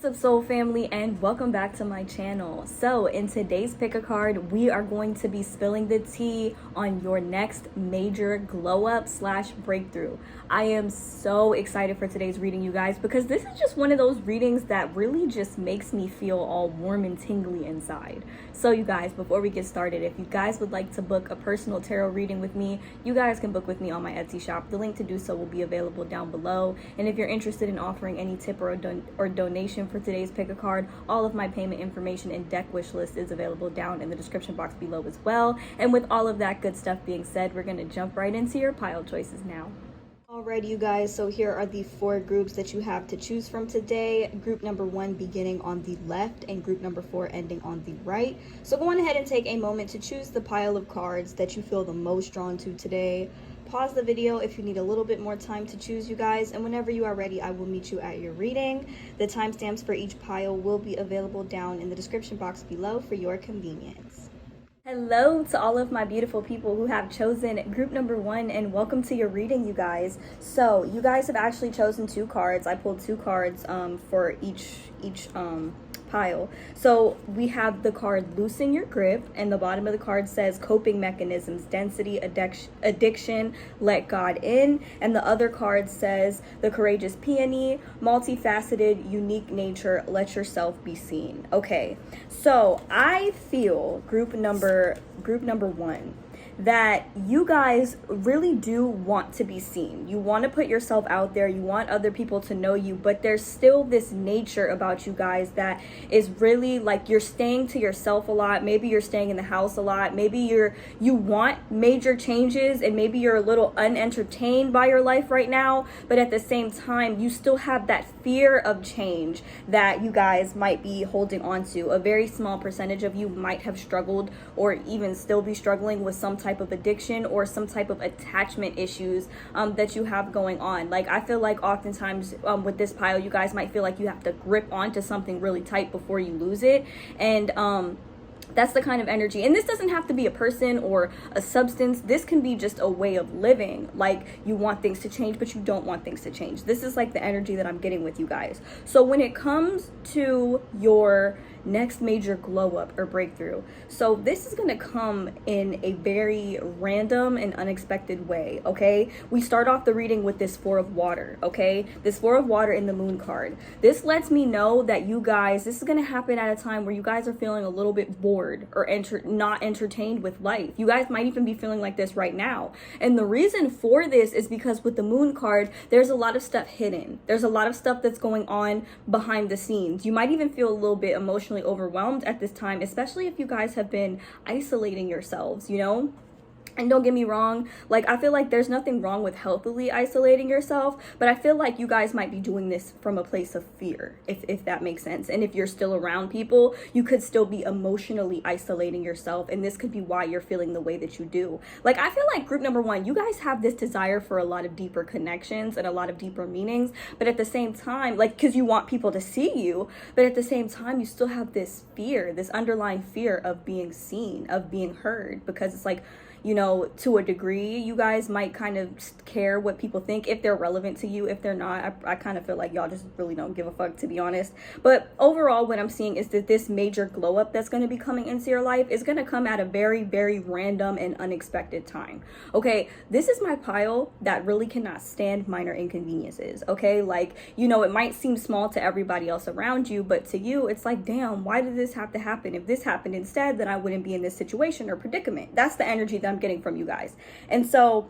What's up, soul family, and welcome back to my channel. So in today's pick a card, we are going to be spilling the tea on your next major glow up / breakthrough. I am so excited for today's reading, you guys, because this is just one of those readings that really just makes me feel all warm and tingly inside. So you guys, before we get started, if you guys would like to book a personal tarot reading with me, you guys can book with me on my Etsy shop. The link to do so will be available down below. And if you're interested in offering any tip or donation for today's pick a card, all of my payment information and deck wish list is available down in the description box below as well. And with all of that good stuff being said, we're going to jump right into your pile choices now. Alrighty, you guys, so here are the 4 groups that you have to choose from today. Group number 1 beginning on the left and group number 4 ending on the right. So go on ahead and take a moment to choose the pile of cards that you feel the most drawn to today. Pause the video if you need a little bit more time to choose, you guys, and whenever you are ready, I will meet you at your reading. The timestamps for each pile will be available down in the description box below for your convenience. Hello to all of my beautiful people who have chosen group number 1, and welcome to your reading, you guys. So you guys have actually chosen 2 cards. I pulled 2 cards for each pile. So we have the card Loosen Your Grip, and the bottom of the card says Coping Mechanisms, Density, Addiction, Let God In, and the other card says The Courageous Peony, Multifaceted, Unique Nature, Let Yourself Be Seen. Okay, so I feel group number 1 that you guys really do want to be seen. You want to put yourself out there. You want other people to know you, but there's still this nature about you guys that is really like you're staying to yourself a lot. Maybe you're staying in the house a lot. Maybe you want major changes, and maybe you're a little unentertained by your life right now, but at the same time, you still have that fear of change that you guys might be holding on to. A very small percentage of you might have struggled or even still be struggling with some type of addiction or some type of attachment issues that you have going on. Like, I feel like oftentimes with this pile, you guys might feel like you have to grip onto something really tight before you lose it, and that's the kind of energy. And this doesn't have to be a person or a substance. This can be just a way of living. Like, you want things to change, but you don't want things to change. This is like the energy that I'm getting with you guys. So when it comes to your next major glow up or breakthrough, so this is going to come in a very random and unexpected way. Okay, we start off the reading with this 4 of water. Okay, this 4 of water in the moon card. This lets me know that you guys, this is going to happen at a time where you guys are feeling a little bit bored or not entertained with life. You guys might even be feeling like this right now, and the reason for this is because with the moon card, there's a lot of stuff hidden. There's a lot of stuff that's going on behind the scenes. You might even feel a little bit emotionally overwhelmed at this time, especially if you guys have been isolating yourselves, you know? And don't get me wrong, like, I feel like there's nothing wrong with healthily isolating yourself, but I feel like you guys might be doing this from a place of fear, if that makes sense. And if you're still around people, you could still be emotionally isolating yourself, and this could be why you're feeling the way that you do. Like, I feel like group number 1, you guys have this desire for a lot of deeper connections and a lot of deeper meanings, but at the same time, like, because you want people to see you, but at the same time, you still have this fear, this underlying fear of being seen, of being heard, because it's like, you know, to a degree, you guys might kind of care what people think, if they're relevant to you. If they're not, I kind of feel like y'all just really don't give a fuck, to be honest. But overall, what I'm seeing is that this major glow up that's going to be coming into your life is going to come at a very, very random and unexpected time. Okay, this is my pile that really cannot stand minor inconveniences. Okay, like, you know, it might seem small to everybody else around you, but to you, it's like, damn, why did this have to happen? If this happened instead, then I wouldn't be in this situation or predicament. That's the energy that I'm getting from you guys. And so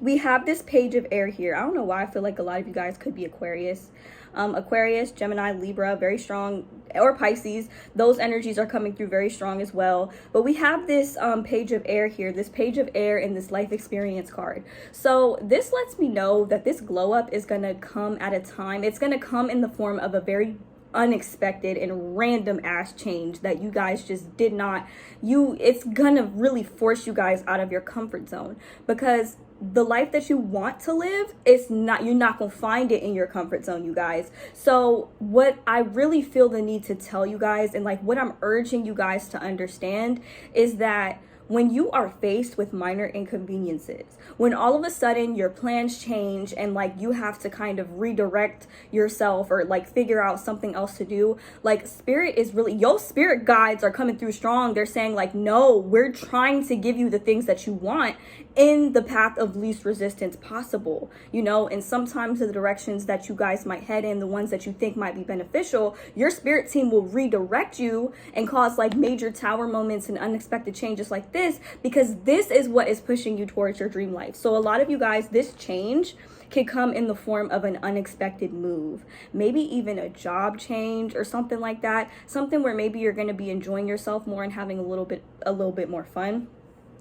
we have this page of air here. I don't know why I feel like a lot of you guys could be Aquarius, Gemini, Libra, very strong, or Pisces. Those energies are coming through very strong as well. But we have this page of air here, this page of air in this life experience card. So this lets me know that this glow up is going to come at a time. It's going to come in the form of a very unexpected and random ass change that you guys just did not, it's gonna really force you guys out of your comfort zone, because the life that you want to live is not, you're not gonna find it in your comfort zone, you guys. So what I really feel the need to tell you guys, and like what I'm urging you guys to understand, is that when you are faced with minor inconveniences, when all of a sudden your plans change and like you have to kind of redirect yourself or like figure out something else to do, like spirit is really, your spirit guides are coming through strong. They're saying like, no, we're trying to give you the things that you want in the path of least resistance possible, you know. And sometimes the directions that you guys might head in, the ones that you think might be beneficial, your spirit team will redirect you and cause like major tower moments and unexpected changes like this, because this is what is pushing you towards your dream life. So a lot of you guys, this change can come in the form of an unexpected move, maybe even a job change or something like that, something where maybe you're going to be enjoying yourself more and having a little bit more fun.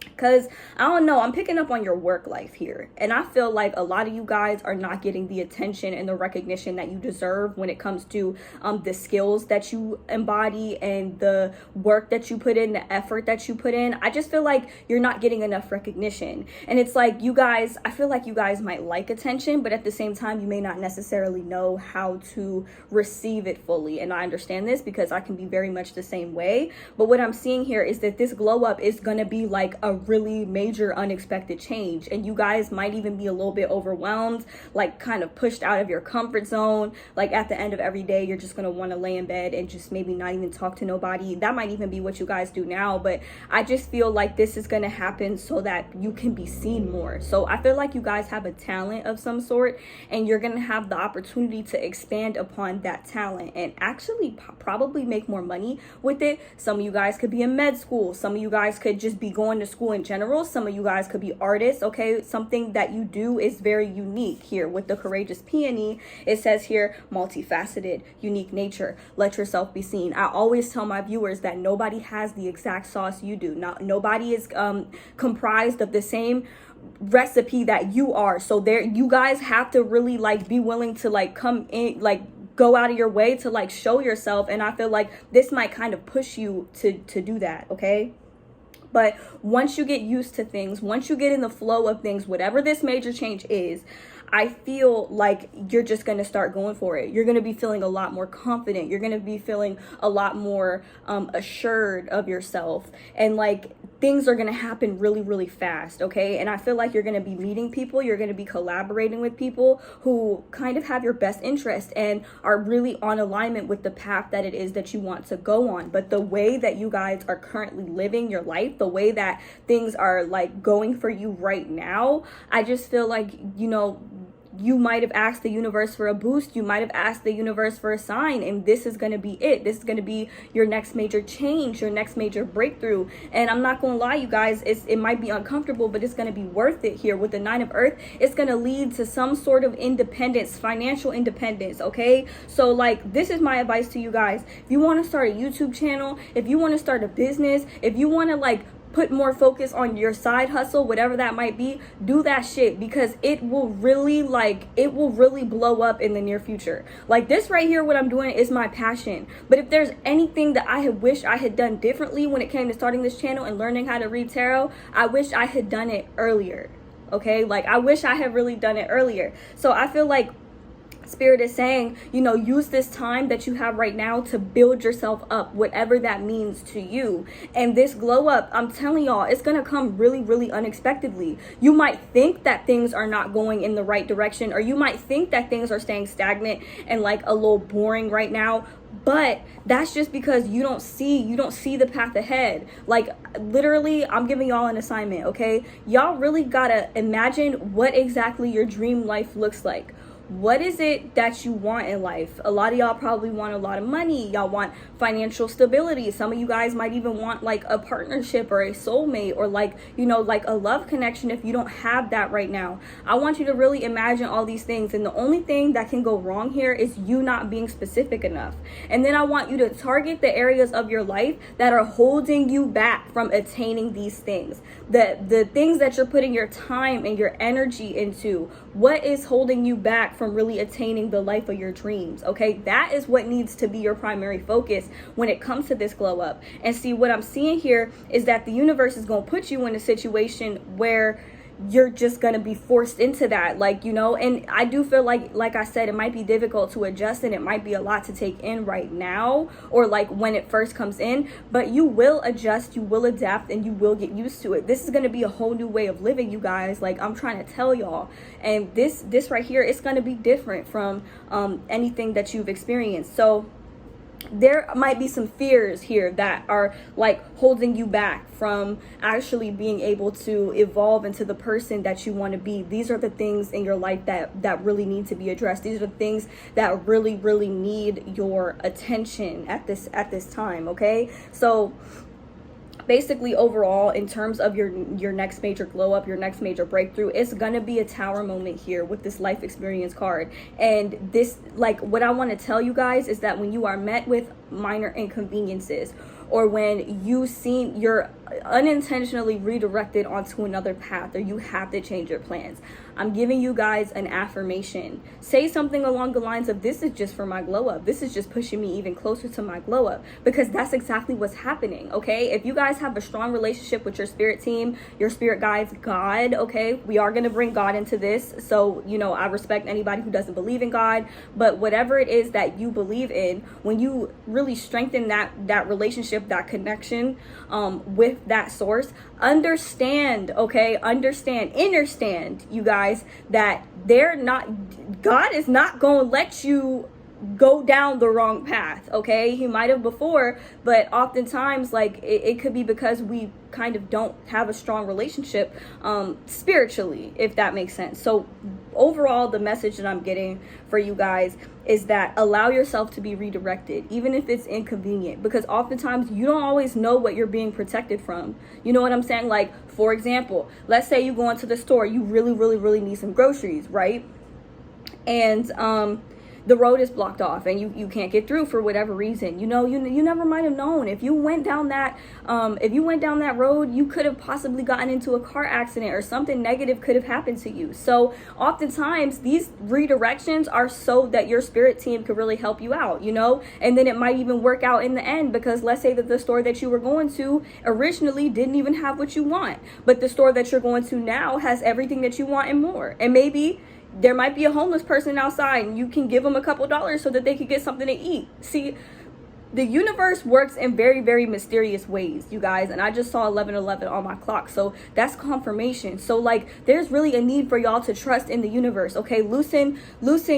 Because I don't know, I'm picking up on your work life here, and I feel like a lot of you guys are not getting the attention and the recognition that you deserve when it comes to the skills that you embody and the work that you put in, the effort that you put in. I just feel like you're not getting enough recognition. And it's like, you guys, I feel like you guys might like attention, but at the same time you may not necessarily know how to receive it fully. And I understand this because I can be very much the same way. But what I'm seeing here is that this glow up is going to be like a really major unexpected change, and you guys might even be a little bit overwhelmed, like kind of pushed out of your comfort zone. Like at the end of every day, you're just going to want to lay in bed and just maybe not even talk to nobody. That might even be what you guys do now, but I just feel like this is going to happen so that you can be seen more. So I feel like you guys have a talent of some sort, and you're going to have the opportunity to expand upon that talent and actually probably make more money with it. Some of you guys could be in med school, some of you guys could just be going to school in general, some of you guys could be artists. Okay, something that you do is very unique. Here with the courageous peony, it says here, multifaceted, unique nature, let yourself be seen. I always tell my viewers that nobody has the exact sauce you do. Nobody is comprised of the same recipe that you are. So there, you guys have to really like be willing to like come in, like go out of your way to like show yourself. And I feel like this might kind of push you to do that. Okay, but once you get used to things, once you get in the flow of things, whatever this major change is, I feel like you're just going to start going for it. You're going to be feeling a lot more confident. You're going to be feeling a lot more assured of yourself. And like things are going to happen really, really fast. Okay. And I feel like you're going to be meeting people. You're going to be collaborating with people who kind of have your best interest and are really on alignment with the path that it is that you want to go on. But the way that you guys are currently living your life, the way that things are like going for you right now, I just feel like, you know, you might have asked the universe for a boost. You might have asked the universe for a sign, and this is going to be it. This is going to be your next major change, your next major breakthrough. And I'm not going to lie, you guys, it might be uncomfortable, but it's going to be worth it. Here with the 9 of Earth, it's going to lead to some sort of independence, financial independence. Okay, so like this is my advice to you guys. If you want to start a YouTube channel, if you want to start a business, if you want to like put more focus on your side hustle, whatever that might be, do that shit, because it will really blow up in the near future. Like this right here, what I'm doing is my passion. But if there's anything that I had wished I had done differently when it came to starting this channel and learning how to read tarot, I wish I had done it earlier. Okay, like I wish I had really done it earlier. So I feel like Spirit is saying, you know, use this time that you have right now to build yourself up, whatever that means to you. And this glow up, I'm telling y'all, it's going to come really, really unexpectedly. You might think that things are not going in the right direction, or you might think that things are staying stagnant and like a little boring right now. But that's just because you don't see the path ahead. Like literally, I'm giving y'all an assignment. Okay, y'all really gotta imagine what exactly your dream life looks like. What is it that you want in life? A lot of y'all probably want a lot of money. Y'all want financial stability. Some of you guys might even want like a partnership or a soulmate, or like, you know, like a love connection if you don't have that right now. I want you to really imagine all these things, and the only thing that can go wrong here is you not being specific enough. And then I want you to target the areas of your life that are holding you back from attaining these things. The things that you're putting your time and your energy into. What is holding you back from really attaining the life of your dreams? Okay, that is what needs to be your primary focus when it comes to this glow up. And see, what I'm seeing here is that the universe is going to put you in a situation where you're just gonna be forced into that, like, you know. And I do feel like I said, it might be difficult to adjust, and it might be a lot to take in right now, or like when it first comes in, but you will adjust, you will adapt, and you will get used to it. This is gonna be a whole new way of living, you guys. Like, I'm trying to tell y'all. And this right here, it's gonna be different from anything that you've experienced. So there might be some fears here that are like holding you back from actually being able to evolve into the person that you want to be. These are the things in your life that really need to be addressed. These are the things that really need your attention at this time. Okay, so basically, overall, in terms of your next major glow up, your next major breakthrough, it's gonna be a tower moment here with this life experience card. And this, like, what I want to tell you guys is that when you are met with minor inconveniences, or when you're unintentionally redirected onto another path, or you have to change your plans, I'm giving you guys an affirmation. Say something along the lines of, this is just for my glow up. This is just pushing me even closer to my glow up, because that's exactly what's happening. Okay, if you guys have a strong relationship with your spirit team, your spirit guides, God, okay, we are going to bring God into this. So, you know, I respect anybody who doesn't believe in God, but whatever it is that you believe in, when you really strengthen that relationship, that connection with that source, understand, you guys, that God is not going to let you go down the wrong path. Okay, he might have before, but oftentimes, like, it could be because we kind of don't have a strong relationship spiritually, if that makes sense. So overall, the message that I'm getting for you guys is that allow yourself to be redirected, even if it's inconvenient, because oftentimes you don't always know what you're being protected from. You know what I'm saying? Like, for example, let's say you go into the store, you really need some groceries, right? And the road is blocked off and you can't get through for whatever reason. You know, you never might have known. If you went down that road, you could have possibly gotten into a car accident, or something negative could have happened to you. So oftentimes these redirections are so that your spirit team could really help you out, you know, and then it might even work out in the end, because let's say that the store that you were going to originally didn't even have what you want, but the store that you're going to now has everything that you want and more. And maybe there might be a homeless person outside, and you can give them a couple dollars so that they could get something to eat. See, the universe works in very mysterious ways, you guys. And I just saw 11:11 on my clock, so that's confirmation. So, like, there's really a need for y'all to trust in the universe. Okay, loosen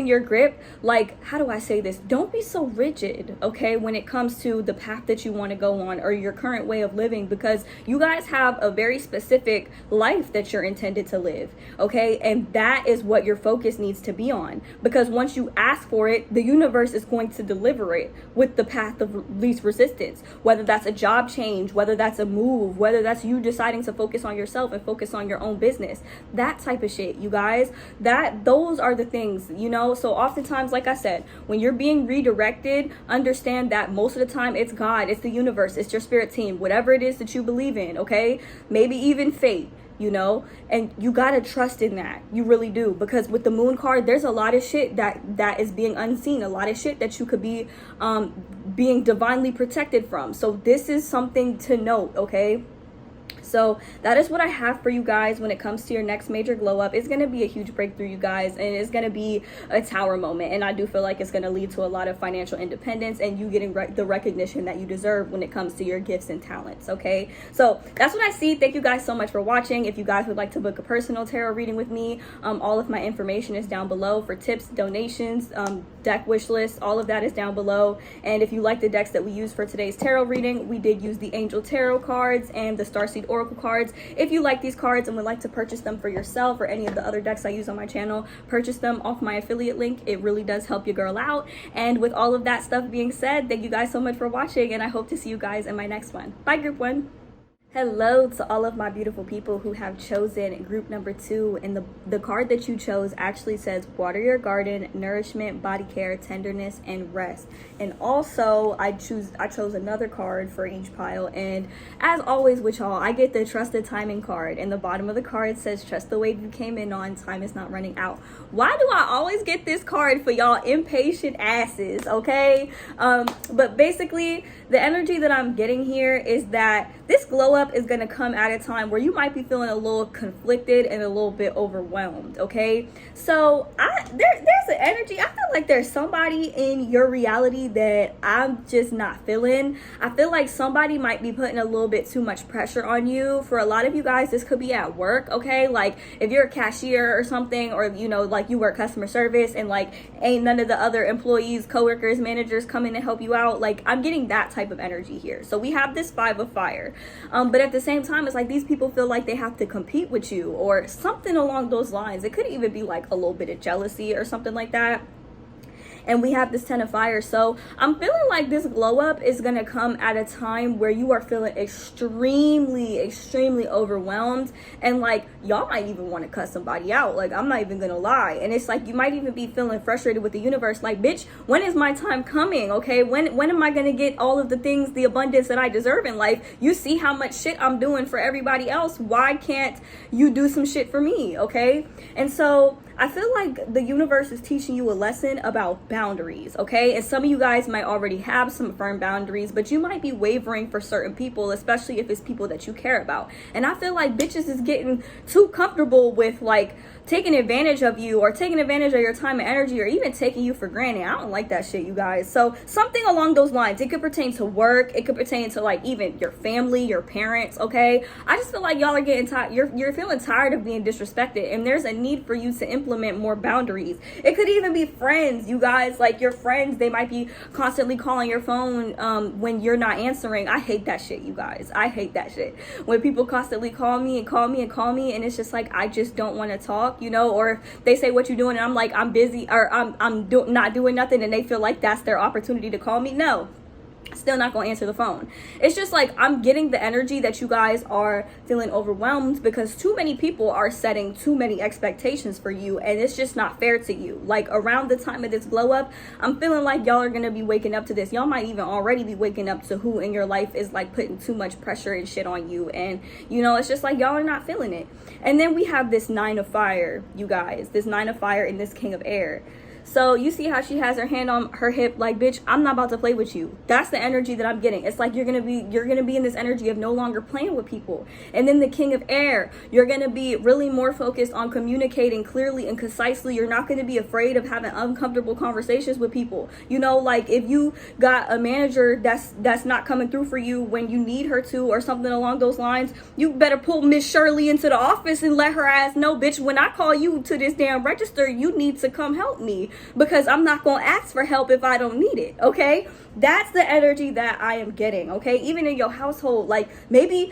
your grip. Like, how do I say this? Don't be so rigid, okay, when it comes to the path that you want to go on, or your current way of living, because you guys have a very specific life that you're intended to live. Okay, and that is what your focus needs to be on, because once you ask for it, the universe is going to deliver it with the path of least resistance, whether that's a job change, whether that's a move, whether that's you deciding to focus on yourself and focus on your own business, that type of shit, you guys. Those are the things, you know. So oftentimes, like I said, when you're being redirected, understand that most of the time it's God, it's the universe, it's your spirit team, whatever it is that you believe in. Okay, maybe even fate, you know, and you gotta trust in that. You really do, because with the moon card, there's a lot of shit that is being unseen, a lot of shit that you could be being divinely protected from. So this is something to note. Okay, so that is what I have for you guys when it comes to your next major glow up. It's going to be a huge breakthrough, you guys, and it's going to be a tower moment. And I do feel like it's going to lead to a lot of financial independence and you getting the recognition that you deserve when it comes to your gifts and talents. Okay, so that's what I see. Thank you guys so much for watching. If you guys would like to book a personal tarot reading with me, all of my information is down below for tips, donations, deck wish list. All of that is down below. And if you like the decks that we used for today's tarot reading, we did use the Angel Tarot cards and the Starseed Oracle cards. If you like these cards and would like to purchase them for yourself or any of the other decks I use on my channel, purchase them off my affiliate link. It really does help your girl out. And with all of that stuff being said, thank you guys so much for watching, and I hope to see you guys in my next one. Bye, group one. Hello to all of my beautiful people who have chosen group number 2, and the card that you chose actually says water your garden, nourishment, body care, tenderness, and rest. And also I chose another card for each pile, and as always with y'all, I get the trusted timing card, and the bottom of the card says trust the wave you came in on, time is not running out. Why do I always get this card for y'all impatient asses? Okay, but basically the energy that I'm getting here is that this glow up is going to come at a time where you might be feeling a little conflicted and a little bit overwhelmed, okay? So there's an energy. I feel like there's somebody in your reality that I'm just not feeling. I feel like somebody might be putting a little bit too much pressure on you. For a lot of you guys, this could be at work, okay? Like if you're a cashier or something, or you know, like you work customer service and like ain't none of the other employees, coworkers, managers coming to help you out. Like I'm getting that type of energy here. So we have this 5 of fire, but at the same time, it's like these people feel like they have to compete with you or something along those lines. It could even be like a little bit of jealousy or something like that. And we have this 10 of fire. So I'm feeling like this glow up is going to come at a time where you are feeling extremely overwhelmed. And like, y'all might even want to cut somebody out. Like, I'm not even going to lie. And it's like, you might even be feeling frustrated with the universe. Like, bitch, when is my time coming? Okay. When am I going to get all of the things, the abundance that I deserve in life? You see how much shit I'm doing for everybody else. Why can't you do some shit for me? Okay. And so I feel like the universe is teaching you a lesson about boundaries, okay? And some of you guys might already have some firm boundaries, but you might be wavering for certain people, especially if it's people that you care about. And I feel like bitches is getting too comfortable with like taking advantage of you or taking advantage of your time and energy or even taking you for granted. I don't like that shit, you guys. So something along those lines. It could pertain to work. It could pertain to like even your family, your parents, okay? I just feel like y'all are getting tired. You're feeling tired of being disrespected, and there's a need for you to implement more boundaries. It could even be friends, you guys. Like your friends, they might be constantly calling your phone when you're not answering. I hate that shit, you guys. I hate that shit. When people constantly call me and it's just like, I just don't want to talk. You know, or they say what you doing and I'm like, I'm busy, or I'm not doing nothing, and they feel like that's their opportunity to call me. No, still not gonna answer the phone. It's just like I'm getting the energy that you guys are feeling overwhelmed because too many people are setting too many expectations for you, and it's just not fair to you. Like around the time of this glow up, I'm feeling like y'all are gonna be waking up to this. Y'all might even already be waking up to who in your life is like putting too much pressure and shit on you, and you know, it's just like y'all are not feeling it. And then we have this 9 of fire, you guys, this 9 of fire and this king of air. So you see how she has her hand on her hip, like, bitch, I'm not about to play with you. That's the energy that I'm getting. It's like you're gonna be in this energy of no longer playing with people. And then the king of air, you're gonna be really more focused on communicating clearly and concisely. You're not gonna be afraid of having uncomfortable conversations with people. You know, like if you got a manager that's not coming through for you when you need her to, or something along those lines, you better pull Miss Shirley into the office and let her ass know, bitch, when I call you to this damn register, you need to come help me. Because I'm not going to ask for help if I don't need it, okay? That's the energy that I am getting, okay? Even in your household, like maybe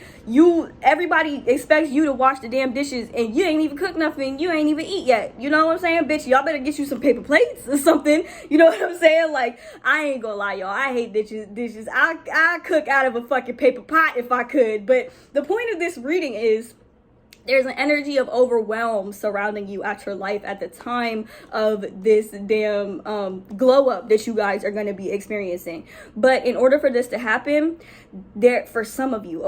everybody expects you to wash the damn dishes and you ain't even cook nothing, you ain't even eat yet. You know what I'm saying? Bitch, y'all better get you some paper plates or something. You know what I'm saying? Like, I ain't gonna lie, y'all. I hate dishes. I cook out of a fucking paper pot if I could. But the point of this reading is, there's an energy of overwhelm surrounding you at your life at the time of this damn glow up that you guys are going to be experiencing. But in order for this to happen, for some of you,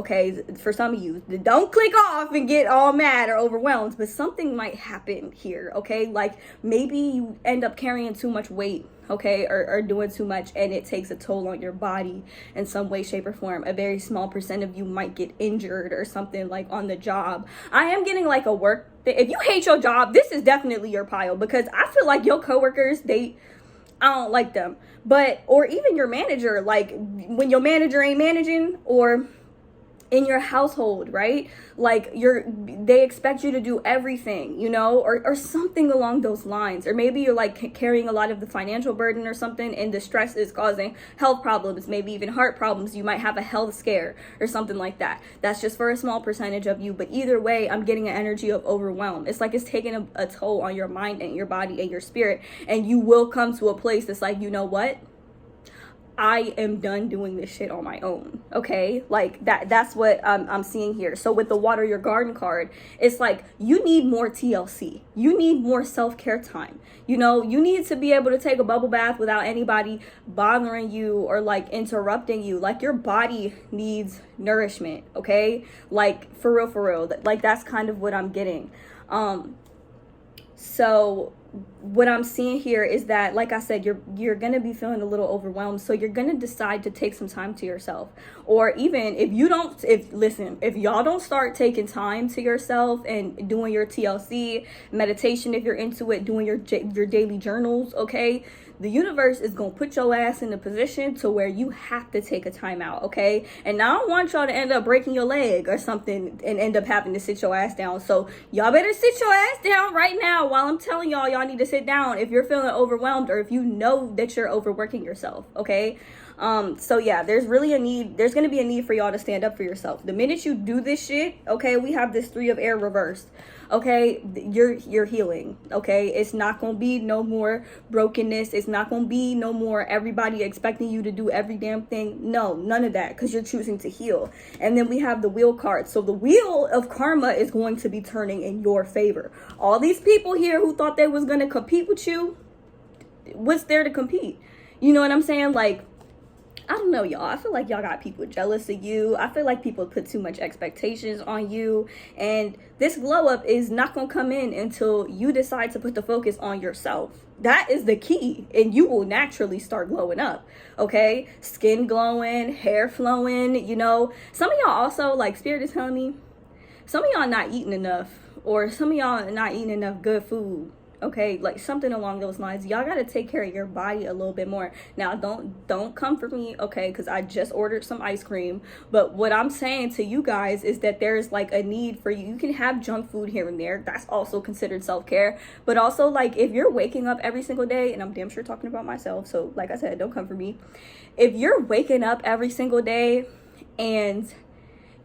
don't click off and get all mad or overwhelmed, but something might happen here, okay? Like maybe you end up carrying too much weight, okay, or doing too much, and it takes a toll on your body in some way, shape, or form. A very small percent of you might get injured or something, like on the job. I am getting like a work if you hate your job, this is definitely your pile, because I feel like your coworkers, I don't like them. But or even your manager, like when your manager ain't managing, or in your household, right? Like they expect you to do everything, you know, or something along those lines. Or maybe you're like carrying a lot of the financial burden or something, and the stress is causing health problems, maybe even heart problems. You might have a health scare or something like that. That's just for a small percentage of you. But either way, I'm getting an energy of overwhelm. It's like it's taking a toll on your mind and your body and your spirit. And you will come to a place that's like, you know what? I am done doing this shit on my own, okay? Like that's what I'm seeing here. So with the water your garden card, it's like you need more TLC. You need more self-care time. You know, you need to be able to take a bubble bath without anybody bothering you or like interrupting you. Like your body needs nourishment, okay? Like for real. Like that's kind of what I'm getting. So what I'm seeing here is that, like I said, you're gonna be feeling a little overwhelmed, so you're gonna decide to take some time to yourself. Or even if y'all don't start taking time to yourself and doing your TLC meditation, if you're into it, doing your daily journals, okay, the universe is gonna put your ass in a position to where you have to take a time out, okay? And I don't want y'all to end up breaking your leg or something and end up having to sit your ass down. So y'all better sit your ass down right now while I'm telling y'all need to sit down if you're feeling overwhelmed or if you know that you're overworking yourself, okay? So yeah, there's going to be a need for y'all to stand up for yourself. The minute you do this shit, okay, we have this 3 of air reversed. Okay, you're healing. Okay, it's not gonna be no more brokenness. It's not gonna be no more everybody expecting you to do every damn thing. No, none of that, because you're choosing to heal. And then we have the wheel card. So the wheel of karma is going to be turning in your favor. All these people here who thought they was gonna compete with you, what's there to compete? You know what I'm saying? Like, I don't know, y'all. I feel like y'all got people jealous of you. I feel like people put too much expectations on you. And this glow up is not going to come in until you decide to put the focus on yourself. That is the key. And you will naturally start glowing up. Okay? Skin glowing, hair flowing, you know. Some of y'all also, like Spirit is telling me, some of y'all not eating enough. Or some of y'all not eating enough good food. Okay, like something along those lines. Y'all got to take care of your body a little bit more. Now, don't come for me, okay, because I just ordered some ice cream. But what I'm saying to you guys is that there's like a need for you. You can have junk food here and there. That's also considered self-care. But also, like, if you're waking up every single day, and I'm damn sure talking about myself, so like I said, don't come for me. If you're waking up every single day and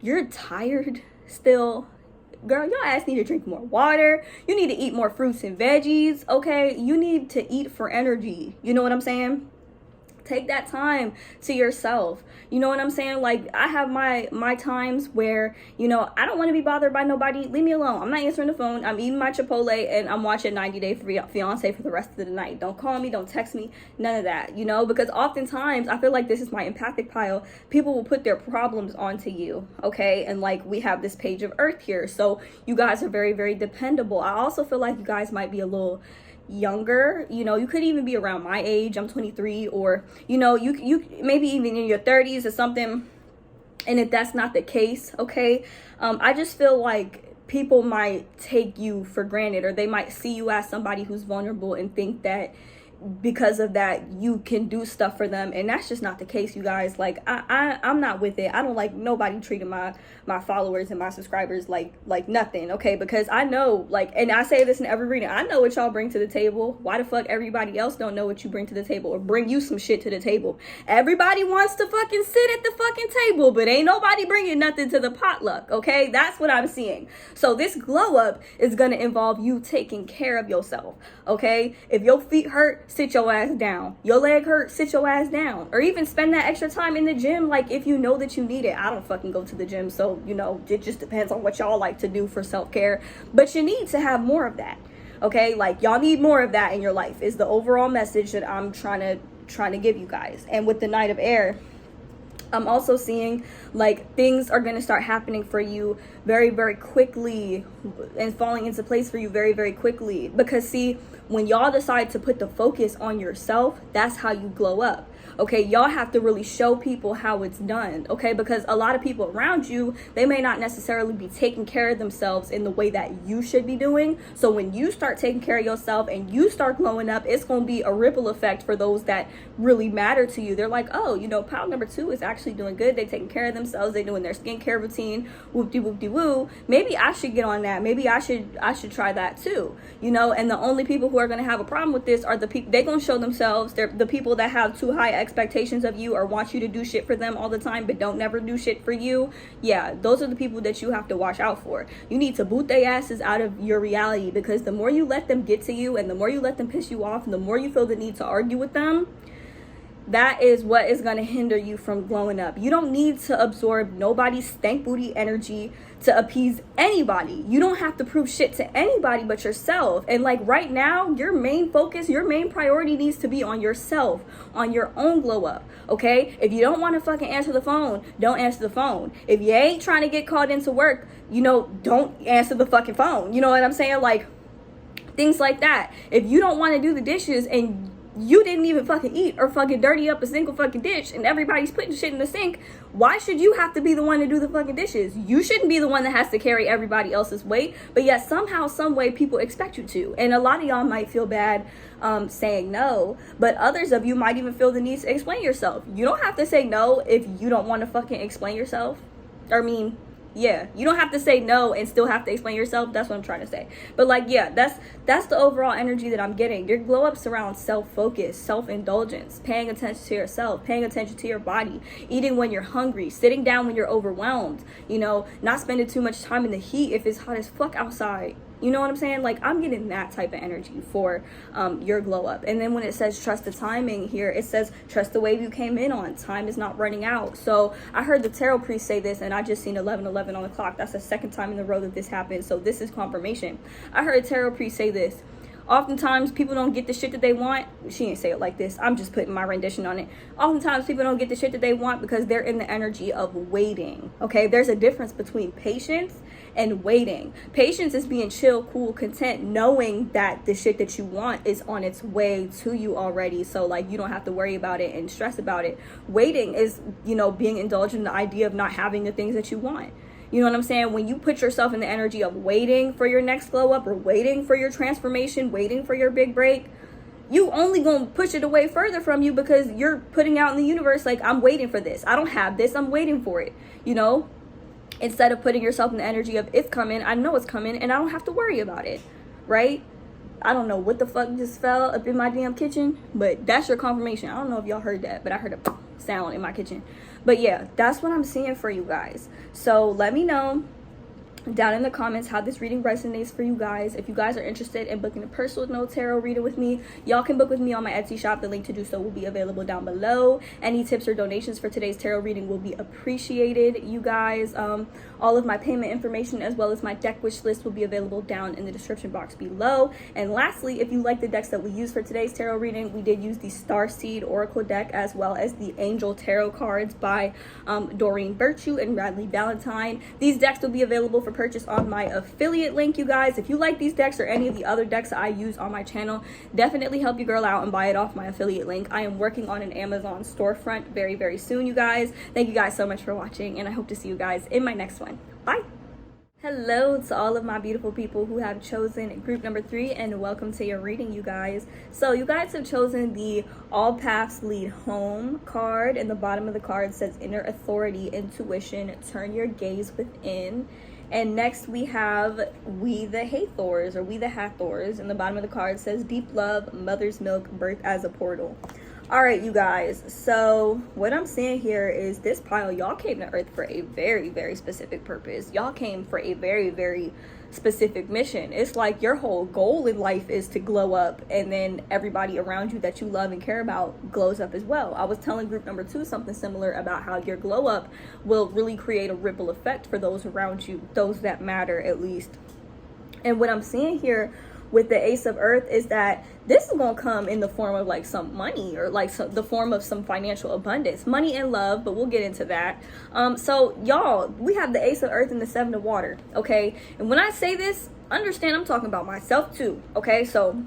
you're tired still, girl, your ass need to drink more water. You need to eat more fruits and veggies, okay? You need to eat for energy. You know what I'm saying? Take that time to yourself. You know what I'm saying? Like, I have my times where, you know, I don't want to be bothered by nobody. Leave me alone. I'm not answering the phone. I'm eating my Chipotle and I'm watching 90 Day Fiance for the rest of the night. Don't call me. Don't text me. None of that, you know, because oftentimes I feel like this is my empathic pile. People will put their problems onto you, okay? And like, we have this page of earth here. So you guys are very, very dependable. I also feel like you guys might be a little younger, you know. You could even be around my age. I'm 23, or you know, you maybe even in your 30s or something. And if that's not the case, okay, I just feel like people might take you for granted, or they might see you as somebody who's vulnerable and think that because of that you can do stuff for them, and that's just not the case, you guys. Like, I'm not with it. I don't like nobody treating my followers and my subscribers like nothing, okay? Because I know, like, and I say this in every reading, I know what y'all bring to the table. Why the fuck everybody else don't know what you bring to the table or bring you some shit to the table? Everybody wants to fucking sit at the fucking table, but ain't nobody bringing nothing to the potluck, okay? That's what I'm seeing. So this glow up is gonna involve you taking care of yourself, okay? If your feet hurt, sit your ass down. Your leg hurt, sit your ass down. Or even spend that extra time in the gym, like, if you know that you need it. I don't fucking go to the gym, so, you know, it just depends on what y'all like to do for self-care. But you need to have more of that, okay? Like, y'all need more of that in your life is the overall message that I'm trying to give you guys. And with the Knight of Air, I'm also seeing like things are going to start happening for you very, very quickly and falling into place for you very, very quickly. Because see, when y'all decide to put the focus on yourself, that's how you glow up. Okay, y'all have to really show people how it's done, okay? Because a lot of people around you, they may not necessarily be taking care of themselves in the way that you should be doing. So when you start taking care of yourself and you start glowing up, it's going to be a ripple effect for those that really matter to you. They're like, oh, you know, pile number 2 is actually doing good. They're taking care of themselves. They're doing their skincare routine. Whoop-de-whoop-de-woo. Maybe I should get on that. Maybe I should try that too, you know? And the only people who are going to have a problem with this are the people, they're going to show themselves. They're the people that have too high expectations of you or want you to do shit for them all the time but don't never do shit for you. Yeah, those are the people that you have to watch out for. You need to boot their asses out of your reality, because the more you let them get to you and the more you let them piss you off and the more you feel the need to argue with them, that is what is going to hinder you from glowing up. You don't need to absorb nobody's stank booty energy to appease anybody. You don't have to prove shit to anybody but yourself. And like right now, your main focus, your main priority needs to be on yourself, on your own glow up, okay? If you don't want to fucking answer the phone, don't answer the phone. If you ain't trying to get called into work, you know, don't answer the fucking phone. You know what I'm saying? Like, Things like that. If you don't want to do the dishes and you didn't even fucking eat or fucking dirty up a single fucking dish and everybody's putting shit in the sink, why should you have to be the one to do the fucking dishes? You shouldn't be the one that has to carry everybody else's weight, but yet somehow, some way, people expect you to. And a lot of y'all might feel bad saying no, but others of you might even feel the need to explain yourself. You don't have to say no if you don't want to fucking explain yourself. Yeah, you don't have to say no and still have to explain yourself. That's what I'm trying to say. But like, yeah, that's the overall energy that I'm getting. Your glow ups around self-focus, self-indulgence, paying attention to yourself, paying attention to your body, eating when you're hungry, sitting down when you're overwhelmed, you know, not spending too much time in the heat if it's hot as fuck outside. You know what I'm saying? Like, I'm getting that type of energy for your glow up. And then when it says trust the timing here, it says trust the wave you came in on. Time is not running out. So I heard the tarot priest say this, and I just seen 11:11 on the clock. That's the second time in a row that this happened. So this is confirmation. I heard a tarot priest say this. Oftentimes people don't get the shit that they want. She didn't say it like this. I'm just putting my rendition on it. Oftentimes people don't get the shit that they want because they're in the energy of waiting. Okay, there's a difference between patience and waiting. Patience is being chill, cool, content, knowing that the shit that you want is on its way to you already. So like, you don't have to worry about it and stress about it. Waiting is, you know, being indulged in the idea of not having the things that you want. You know what I'm saying? When you put yourself in the energy of waiting for your next glow up or waiting for your transformation, waiting for your big break, you only gonna push it away further from you because you're putting out in the universe like, I'm waiting for this. I don't have this. I'm waiting for it, you know? Instead of putting yourself in the energy of it's coming, I know it's coming and I don't have to worry about it, right? I don't know what the fuck just fell up in my damn kitchen, but that's your confirmation. I don't know if y'all heard that, but I heard a sound in my kitchen. But yeah, that's what I'm seeing for you guys. So let me know down in the comments how this reading resonates for you guys. If you guys are interested in booking a personal no tarot reading with me, y'all can book with me on my Etsy shop. The link to do so will be available down below. Any tips or donations for today's tarot reading will be appreciated, you guys. All of my payment information as well as my deck wish list will be available down in the description box below. And lastly, if you like the decks that we used for today's tarot reading, we did use the Starseed Oracle deck as well as the Angel Tarot cards by Doreen Virtue and Radley Valentine. These decks will be available for purchase on my affiliate link, you guys. If you like these decks or any of the other decks that I use on my channel, definitely help your girl out and buy it off my affiliate link. I am working on an Amazon storefront very, very soon, you guys. Thank you guys so much for watching, and I hope to see you guys in my next one. Bye. Hello to all of my beautiful people who have chosen group number 3, and welcome to your reading, you guys. So you guys have chosen the All Paths Lead Home card, and the bottom of the card says inner authority, intuition, turn your gaze within. And next we have We the Hathors, or We the Hathors, and the bottom of the card says deep love, mother's milk, birth as a portal. All right, you guys, so what I'm seeing here is this pile, y'all came to earth for a very, very specific purpose. Y'all came for a very, very specific mission. It's like your whole goal in life is to glow up, and then everybody around you that you love and care about glows up as well. I was telling group number 2 something similar about how your glow up will really create a ripple effect for those around you, those that matter at least. And what I'm seeing here with the Ace of Earth is that this is gonna come in the form of like some money, or like the form of some financial abundance, money and love, but we'll get into that. So y'all, we have the Ace of Earth and the 7 of Water, okay? And when I say this, understand I'm talking about myself too, okay? So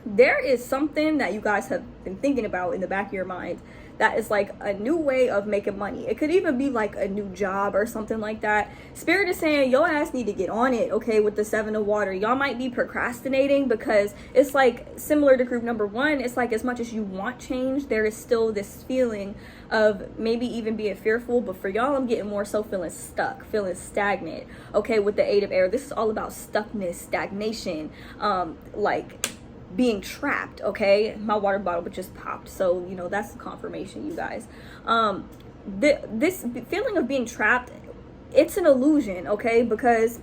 there is something that you guys have been thinking about in the back of your mind that is like a new way of making money. It could even be like a new job or something like that. Spirit is saying your ass need to get on it, okay, with the 7 of Water. Y'all might be procrastinating because it's like similar to group number 1. It's like as much as you want change, there is still this feeling of maybe even being fearful. But for y'all, I'm getting more so feeling stuck, feeling stagnant, okay, with the 8 of Air. This is all about stuckness, stagnation, like being trapped, okay? My water bottle just popped, so you know that's the confirmation, you guys. This feeling of being trapped, it's an illusion, okay? Because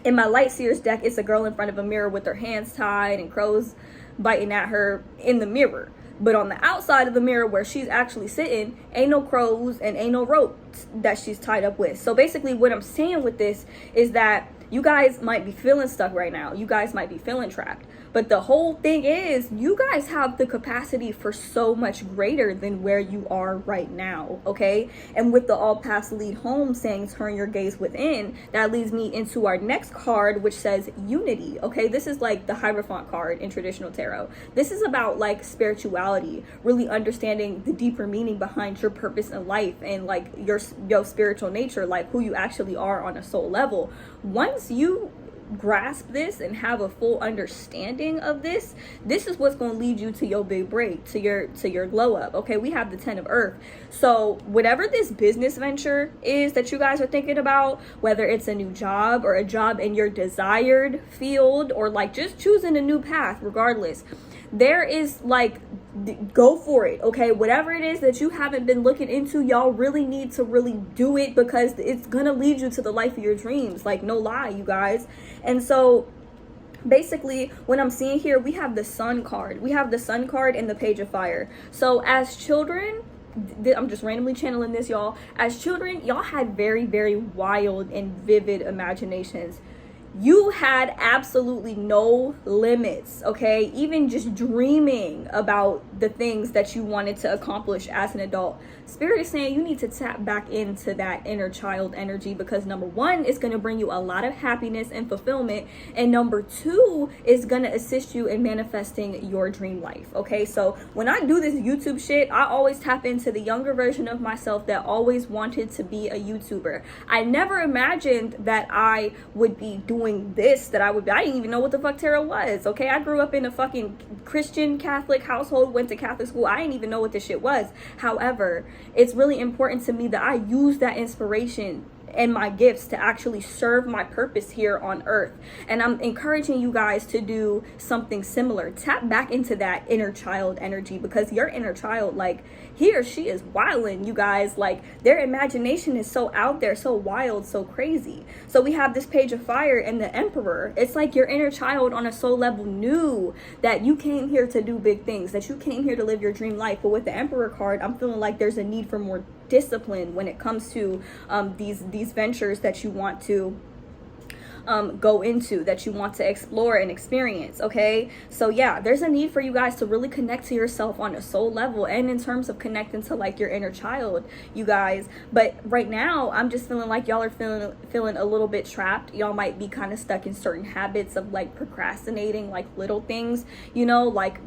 in my Light Seers deck, it's a girl in front of a mirror with her hands tied and crows biting at her in the mirror. But on the outside of the mirror where she's actually sitting, ain't no crows and ain't no rope she's tied up with. So basically what I'm saying with this is that you guys might be feeling stuck right now. You guys might be feeling trapped. But the whole thing is, you guys have the capacity for so much greater than where you are right now, okay? And with the all paths lead home saying, turn your gaze within, that leads me into our next card, which says unity, okay? This is like the Hierophant card in traditional tarot. This is about like spirituality, really understanding the deeper meaning behind your purpose in life and like your spiritual nature, like who you actually are on a soul level. Once you grasp this and have a full understanding of this is what's going to lead you to your big break, to your glow up. Okay, we have the 10 of earth. So whatever this business venture is that you guys are thinking about, whether it's a new job or a job in your desired field, or like just choosing a new path, regardless, there is like, go for it, okay? Whatever it is that you haven't been looking into, y'all really need to really do it, because it's gonna lead you to the life of your dreams, like no lie, you guys. And so basically what I'm seeing here, we have the Sun card. We have the Sun card and the Page of Fire. So as children, I'm just randomly channeling this, y'all. As children, y'all had very, very wild and vivid imaginations. You had absolutely no limits, okay? Even just dreaming about the things that you wanted to accomplish as an adult. Spirit is saying you need to tap back into that inner child energy, because number one, it's going to bring you a lot of happiness and fulfillment, and number two, is going to assist you in manifesting your dream life, okay? So when I do this YouTube shit, I always tap into the younger version of myself that always wanted to be a YouTuber. I never imagined that I would be doing this, I didn't even know what the fuck tarot was, okay? I grew up in a fucking Christian Catholic household, went to Catholic school. I didn't even know what this shit was. However, it's really important to me that I use that inspiration and my gifts to actually serve my purpose here on earth. And I'm encouraging you guys to do something similar. Tap back into that inner child energy, because your inner child, like, he or she is wilding, you guys. Like, their imagination is so out there, so wild, so crazy. So we have this Page of Fire and the Emperor. It's like your inner child on a soul level knew that you came here to do big things, that you came here to live your dream life. But with the Emperor card, I'm feeling like there's a need for more discipline when it comes to these ventures that you want to go into, that you want to explore and experience, okay? So yeah, there's a need for you guys to really connect to yourself on a soul level, and in terms of connecting to like your inner child, you guys. But right now, I'm just feeling like y'all are feeling a little bit trapped. Y'all might be kind of stuck in certain habits of like procrastinating, like little things, you know, like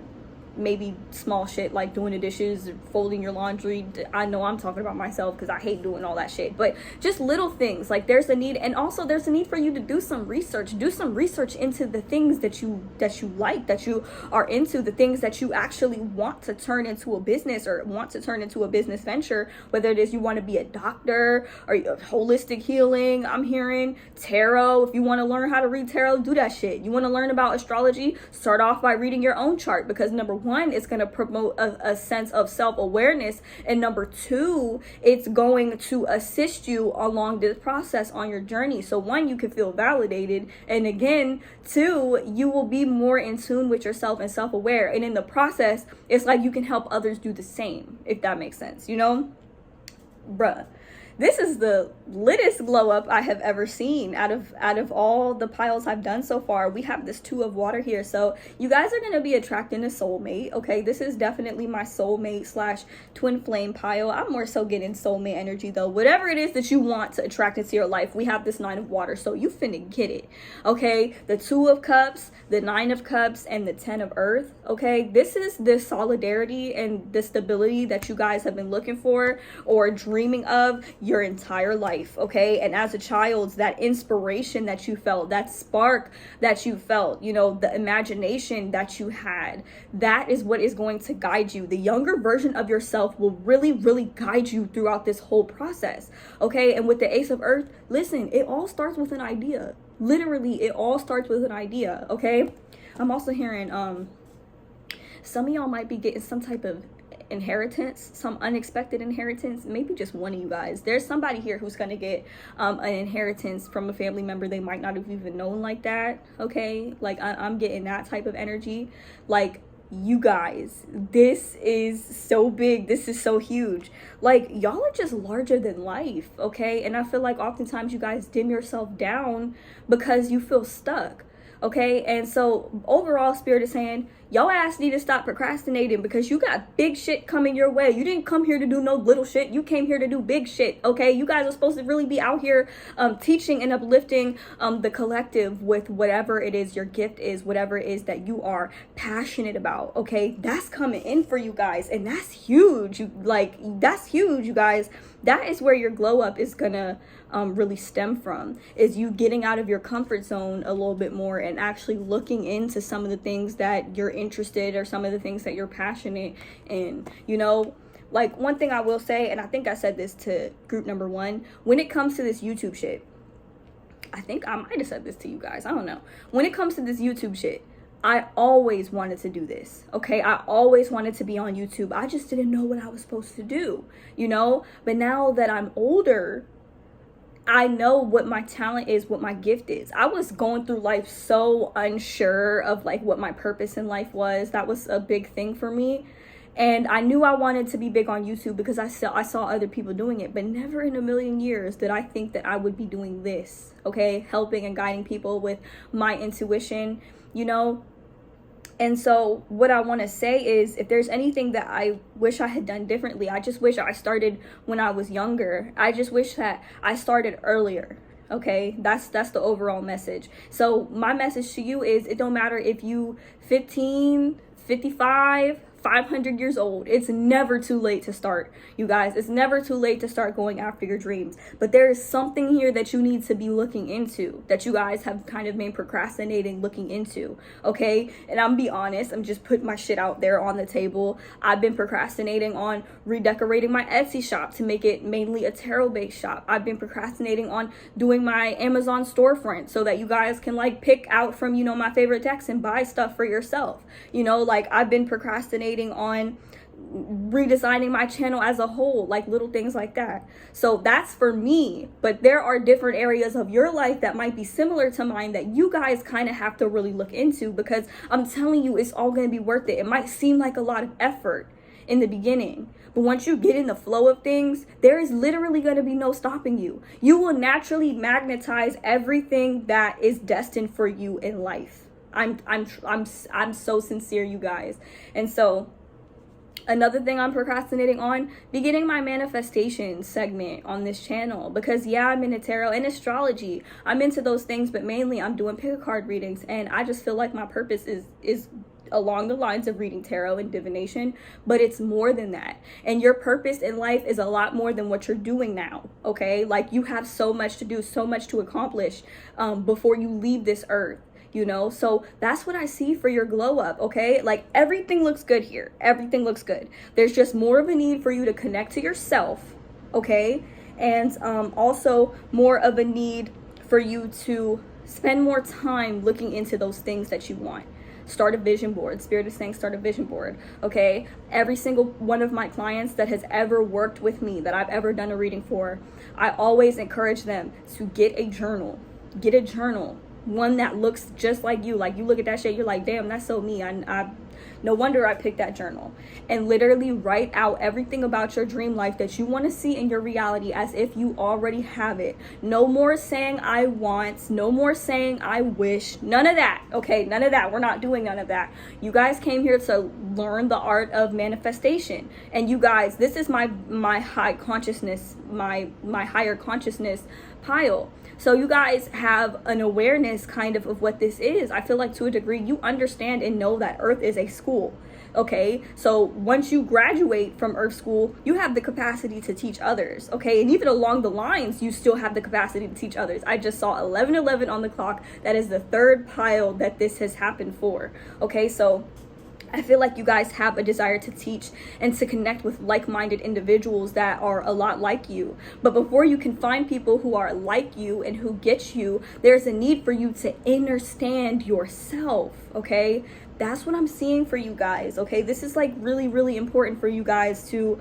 maybe small shit like doing the dishes, folding your laundry. I know I'm talking about myself because I hate doing all that shit, but just little things. Like, there's a need, and also there's a need for you to do some research into the things that you like, that you are into, the things that you actually want to turn into a business, or want to turn into a business venture, whether it is you want to be a doctor or holistic healing. I'm hearing tarot. If you want to learn how to read tarot, do that shit. You want to learn about astrology, start off by reading your own chart, because number one, it's going to promote a sense of self-awareness, and number two, it's going to assist you along this process on your journey. So one, you can feel validated, and again, two, you will be more in tune with yourself and self-aware, and in the process, it's like you can help others do the same, if that makes sense, you know? Bruh. This is the littest glow up I have ever seen out of all the piles I've done so far. We have this Two of Water here. So you guys are going to be attracting a soulmate, okay? This is definitely my soulmate slash twin flame pile. I'm more so getting soulmate energy though. Whatever it is that you want to attract into your life, we have this Nine of Water. So you finna get it, okay? The Two of Cups, the Nine of Cups, and the 10 of Earth, okay? This is the solidarity and the stability that you guys have been looking for or dreaming of your entire life, okay? And as a child, that inspiration that you felt, that spark that you felt, you know, the imagination that you had, that is what is going to guide you. The younger version of yourself will really, really guide you throughout this whole process, okay? And with the Ace of Earth, listen, it all starts with an idea. Literally, it all starts with an idea, okay? I'm also hearing some of y'all might be getting some type of inheritance, some unexpected inheritance. Maybe just one of you guys. There's somebody here who's going to get an inheritance from a family member they might not have even known, like that, okay? Like, I'm getting that type of energy. Like, you guys, this is so big. This is so huge. Like, y'all are just larger than life, okay? And I feel like oftentimes you guys dim yourself down because you feel stuck, okay? And so overall, Spirit is saying, y'all ass need to stop procrastinating because you got big shit coming your way. You didn't come here to do no little shit. You came here to do big shit, okay? You guys are supposed to really be out here teaching and uplifting the collective with whatever it is your gift is, whatever it is that you are passionate about, okay? That's coming in for you guys, and that's huge. That's huge, you guys. That is where your glow up is gonna really stem from, is you getting out of your comfort zone a little bit more and actually looking into some of the things that you're interested, or some of the things that you're passionate in, you know? Like, one thing I will say, and I think I said this to group number 1, when it comes to this YouTube shit, I think I might have said this to you guys, I don't know. When it comes to this YouTube shit, I always wanted to do this, okay? I always wanted to be on YouTube. I just didn't know what I was supposed to do, you know? But now that I'm older, I know what my talent is, what my gift is. I was going through life so unsure of like what my purpose in life was. That was a big thing for me. And I knew I wanted to be big on YouTube because I saw other people doing it, but never in a million years did I think that I would be doing this, okay? Helping and guiding people with my intuition, you know? And so what I want to say is, if there's anything that I wish I had done differently, I just wish I started when I was younger. I just wish that I started earlier. Okay, that's the overall message. So my message to you is, it don't matter if you 15, 55, 500 years old. It's never too late to start, you guys. It's never too late to start going after your dreams. But there is something here that you need to be looking into, that you guys have kind of been procrastinating looking into, okay? And I'm be honest, I'm just putting my shit out there on the table. I've been procrastinating on redecorating my Etsy shop to make it mainly a tarot-based shop. I've been procrastinating on doing my Amazon storefront so that you guys can like pick out from, you know, my favorite decks and buy stuff for yourself. You know, like, I've been procrastinating on redesigning my channel as a whole, like little things like that. So that's for me, but there are different areas of your life that might be similar to mine that you guys kind of have to really look into, because I'm telling you, it's all going to be worth it. It might seem like a lot of effort in the beginning, but once you get in the flow of things, there is literally going to be no stopping you. You will naturally magnetize everything that is destined for you in life. I'm so sincere, you guys. And so another thing I'm procrastinating on, beginning my manifestation segment on this channel, because yeah, I'm into tarot and astrology. I'm into those things, but mainly I'm doing pick a card readings, and I just feel like my purpose is along the lines of reading tarot and divination, but it's more than that. And your purpose in life is a lot more than what you're doing now, okay? Like, you have so much to do, so much to accomplish before you leave this earth. You know, so that's what I see for your glow up, okay? Like, everything looks good here. Everything looks good. There's just more of a need for you to connect to yourself, okay? And also more of a need for you to spend more time looking into those things that you want. Start a vision board. Spirit is saying start a vision board, okay? Every single one of my clients that has ever worked with me, that I've ever done a reading for, I always encourage them to get a journal. Get a journal. One that looks just like you. Like, you look at that shit, you're like, damn, that's so me. I no wonder I picked that journal. And literally write out everything about your dream life that you want to see in your reality as if you already have it. No more saying I want, no more saying I wish, none of that, okay? None of that. We're not doing none of that. You guys came here to learn the art of manifestation. And you guys, this is my high consciousness, my higher consciousness pile. So you guys have an awareness kind of what this is. I feel like to a degree you understand and know that Earth is a school, okay? So once you graduate from Earth school, you have the capacity to teach others, okay? And even along the lines, you still have the capacity to teach others. I just saw 11:11 on the clock. That is the third pile that this has happened for, okay? So I feel like you guys have a desire to teach and to connect with like-minded individuals that are a lot like you. But before you can find people who are like you and who get you, there's a need for you to understand yourself, okay? That's what I'm seeing for you guys, okay? This is like really, really important for you guys to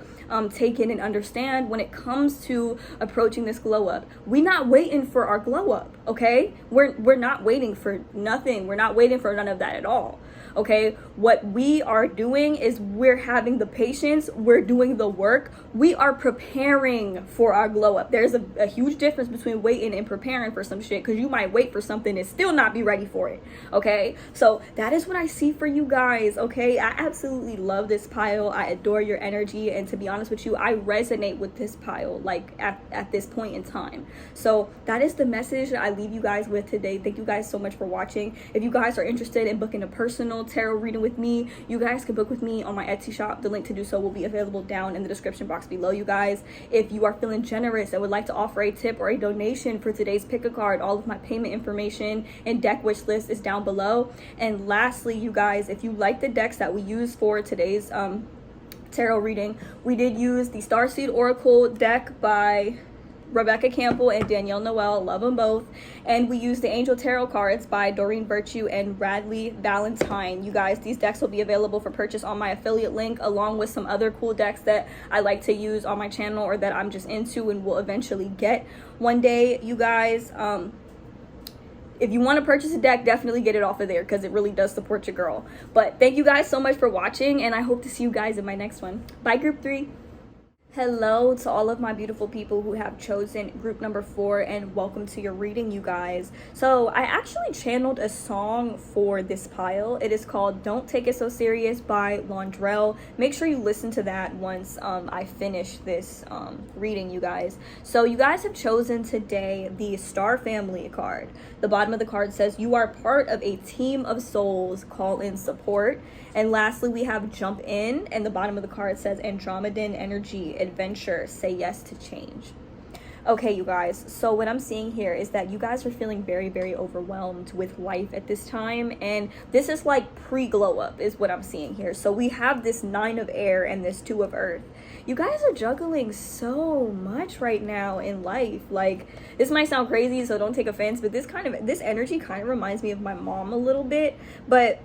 take in and understand when it comes to approaching this glow up. We're not waiting for our glow up, okay? We're not waiting for nothing. We're not waiting for none of that at all. okay? What we are doing is we're having the patience, we're doing the work, we are preparing for our glow up. There's a huge difference between waiting and preparing for some shit, because you might wait for something and still not be ready for it, okay? So that is what I see for you guys, okay? I absolutely love this pile. I adore your energy, and to be honest with you, I resonate with this pile, like at this point in time. So that is the message that I leave you guys with today. Thank you guys so much for watching. If you guys are interested in booking a personal tarot reading with me, you guys can book with me on my Etsy shop. The link to do so will be available down in the description box below, you guys. If you are feeling generous and would like to offer a tip or a donation for today's pick a card, all of my payment information and deck wish list is down below. And lastly, you guys, if you like the decks that we use for today's tarot reading, we did use the Starseed Oracle deck by Rebecca Campbell and Danielle Noel, love them both. And we used the Angel Tarot cards by Doreen Virtue and Radley Valentine. You guys, these decks will be available for purchase on my affiliate link, along with some other cool decks that I like to use on my channel, or that I'm just into and will eventually get one day, you guys. If you want to purchase a deck, definitely get it off of there, because it really does support your girl. But thank you guys so much for watching, and I hope to see you guys in my next one. Bye, group 3. Hello to all of my beautiful people who have chosen group number 4, and welcome to your reading, you guys. So I actually channeled a song for this pile. It is called Don't Take It So Serious by Londrell. Make sure you listen to that once I finish this reading, you guys. So you guys have chosen today the Star Family card. The bottom of the card says, you are part of a team of souls, call in support. And lastly, we have Jump In, and the bottom of the card says Andromedan energy, adventure, say yes to change. Okay, you guys, so what I'm seeing here is that you guys are feeling very, very overwhelmed with life at this time, and this is like pre-glow up is what I'm seeing here. So we have this 9 of air and this 2 of earth. You guys are juggling so much right now in life. Like, this might sound crazy, so don't take offense, but this energy kind of reminds me of my mom a little bit. But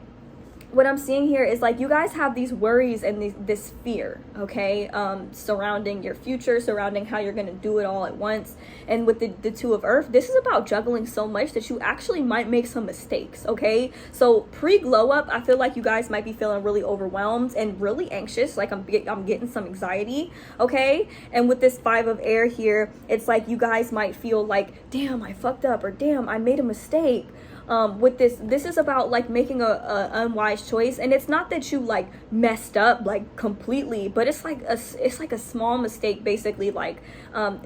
what I'm seeing here is like you guys have these worries and this fear, okay, surrounding your future, surrounding how you're gonna do it all at once. And with the 2 of earth, this is about juggling so much that you actually might make some mistakes, okay? So pre-glow up, I feel like you guys might be feeling really overwhelmed and really anxious, like I'm getting some anxiety, okay? And with this 5 of air here, it's like you guys might feel like, damn, I fucked up, or damn, I made a mistake. With this is about like making a unwise choice, and it's not that you like messed up like completely, but it's like a small mistake, basically, like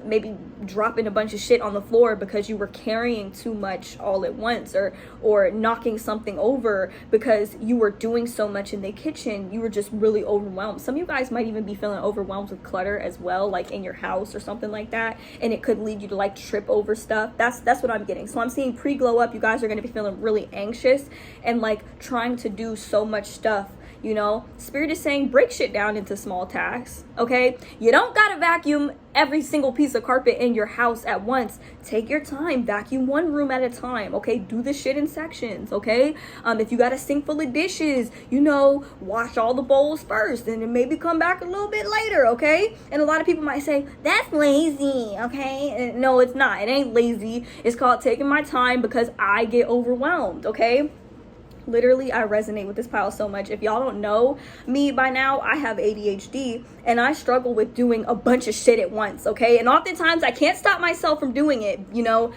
maybe dropping a bunch of shit on the floor because you were carrying too much all at once, or knocking something over because you were doing so much in the kitchen. You were just really overwhelmed. Some of you guys might even be feeling overwhelmed with clutter as well, like in your house or something like that, and it could lead you to like trip over stuff. That's what I'm getting. So I'm seeing pre-glow up, you guys are going to be feeling really anxious and like trying to do so much stuff, you know. Spirit is saying break shit down into small tasks, okay? You don't gotta vacuum every single piece of carpet in your house at once. Take your time, vacuum one room at a time, okay? Do the shit in sections, okay? If you got a sink full of dishes, you know, wash all the bowls first and then maybe come back a little bit later, okay? And a lot of people might say that's lazy, okay? And no, it's not. It ain't lazy. It's called taking my time, because I get overwhelmed, okay? Literally, I resonate with this pile so much. If y'all don't know me by now, I have ADHD, and I struggle with doing a bunch of shit at once, okay? And oftentimes I can't stop myself from doing it, you know.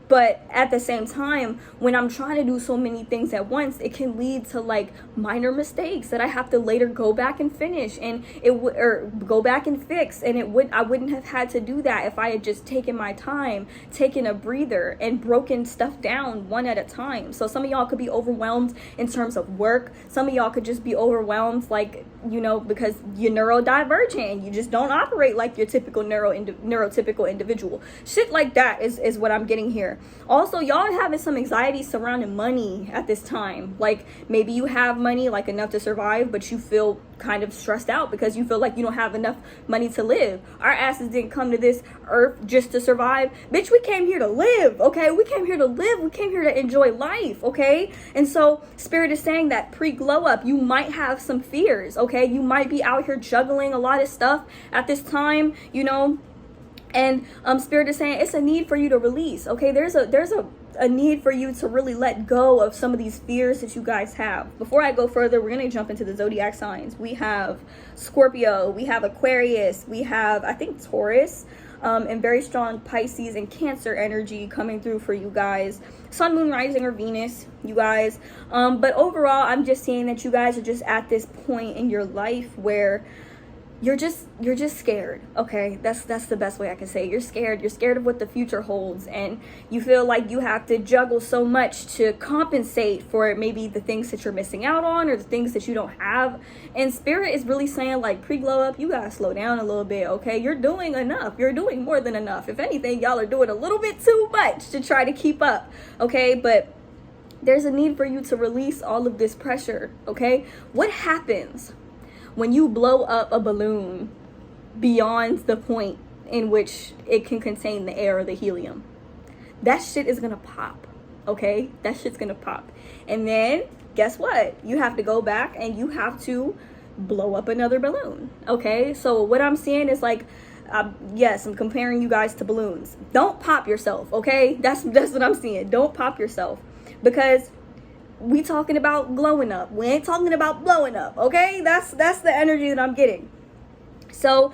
But at the same time, when I'm trying to do so many things at once, it can lead to like minor mistakes that I have to later go back and finish, and or go back and fix. And I wouldn't have had to do that if I had just taken my time, taken a breather, and broken stuff down one at a time. So some of y'all could be overwhelmed in terms of work. Some of y'all could just be overwhelmed, like, you know, because you're neurodivergent. You just don't operate like your typical neurotypical individual. Shit like that is what I'm getting here. Also, y'all having some anxiety surrounding money at this time. Like, maybe you have money, like enough to survive, but you feel kind of stressed out because you feel like you don't have enough money to live. Our asses didn't come to this earth just to survive. Bitch, we came here to live, okay? We came here to live. We came here to enjoy life, okay? And so Spirit is saying that pre-glow up, you might have some fears, okay? You might be out here juggling a lot of stuff at this time, you know. And Spirit is saying it's a need for you to release, okay? There's a a need for you to really let go of some of these fears that you guys have. Before I go further, we're going to jump into the zodiac signs. We have Scorpio, we have Aquarius, we have, I think, Taurus, and very strong Pisces and Cancer energy coming through for you guys. Sun, Moon, Rising, or Venus, you guys. But overall, I'm just seeing that you guys are just at this point in your life where you're just scared. Okay, that's the best way I can say it. You're scared of what the future holds, and you feel like you have to juggle so much to compensate for maybe the things that you're missing out on or the things that you don't have. And Spirit is really saying, like, pre-glow up, you gotta slow down a little bit. Okay, you're doing enough. You're doing more than enough. If anything, y'all are doing a little bit too much to try to keep up. Okay, but there's a need for you to release all of this pressure. Okay, what happens when you blow up a balloon beyond the point in which it can contain the air or the helium? That shit is gonna pop, okay? That shit's gonna pop. And then, guess what? You have to go back and you have to blow up another balloon, okay? So what I'm seeing is like, yes, I'm comparing you guys to balloons. Don't pop yourself, okay? That's what I'm seeing. Don't pop yourself, because we talking about glowing up. We ain't talking about blowing up, okay? That's the energy that I'm getting. So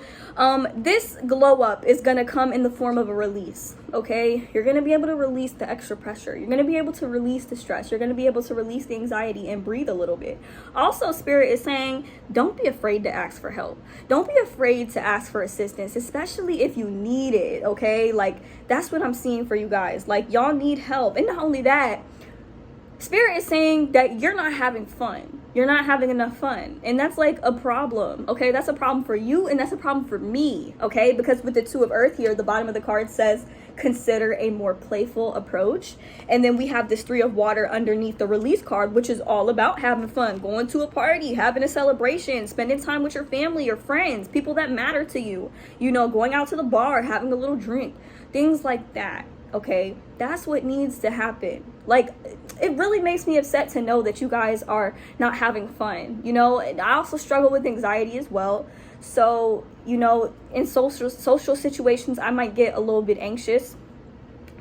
this glow up is going to come in the form of a release, okay? You're going to be able to release the extra pressure. You're going to be able to release the stress. You're going to be able to release the anxiety and breathe a little bit. Also, Spirit is saying, don't be afraid to ask for help. Don't be afraid to ask for assistance, especially if you need it, okay? Like, that's what I'm seeing for you guys. Like, y'all need help. And not only that, Spirit is saying that you're not having fun. You're not having enough fun. And that's like a problem, okay? That's a problem for you, and that's a problem for me, okay? Because with the Two of Earth here, the bottom of the card says, consider a more playful approach. And then we have this Three of Water underneath the release card, which is all about having fun, going to a party, having a celebration, spending time with your family, your friends, people that matter to you, you know, going out to the bar, having a little drink, things like that. Okay, that's what needs to happen. Like, it really makes me upset to know that you guys are not having fun. You know, and I also struggle with anxiety as well. So, you know, in social situations, I might get a little bit anxious.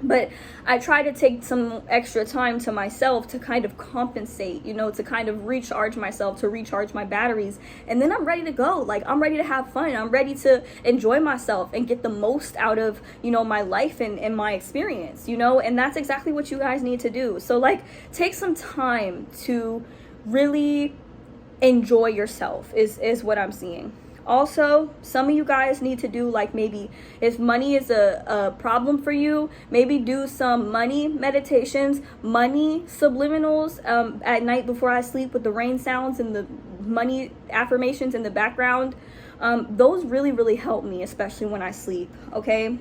But I try to take some extra time to myself to kind of compensate, you know, to kind of recharge myself, to recharge my batteries. And then I'm ready to go. Like, I'm ready to have fun. I'm ready to enjoy myself and get the most out of, you know, my life and my experience, you know. And that's exactly what you guys need to do. So, like, take some time to really enjoy yourself is what I'm seeing. Also, some of you guys need to do, like, maybe if money is a problem for you, maybe do some money meditations, money subliminals at night before I sleep with the rain sounds and the money affirmations in the background. Those really, really help me, especially when I sleep, okay?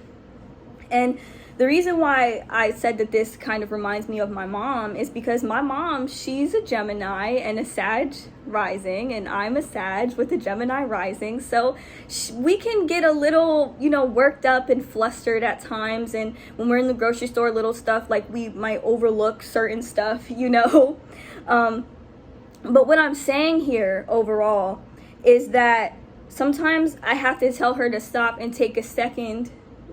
And the reason why I said that this kind of reminds me of my mom is because my mom, she's a Gemini and a Sag rising, and I'm a Sag with a Gemini rising. So we can get a little, you know, worked up and flustered at times. And when we're in the grocery store, little stuff, like, we might overlook certain stuff, you know. But what I'm saying here overall is that sometimes I have to tell her to stop and take a second,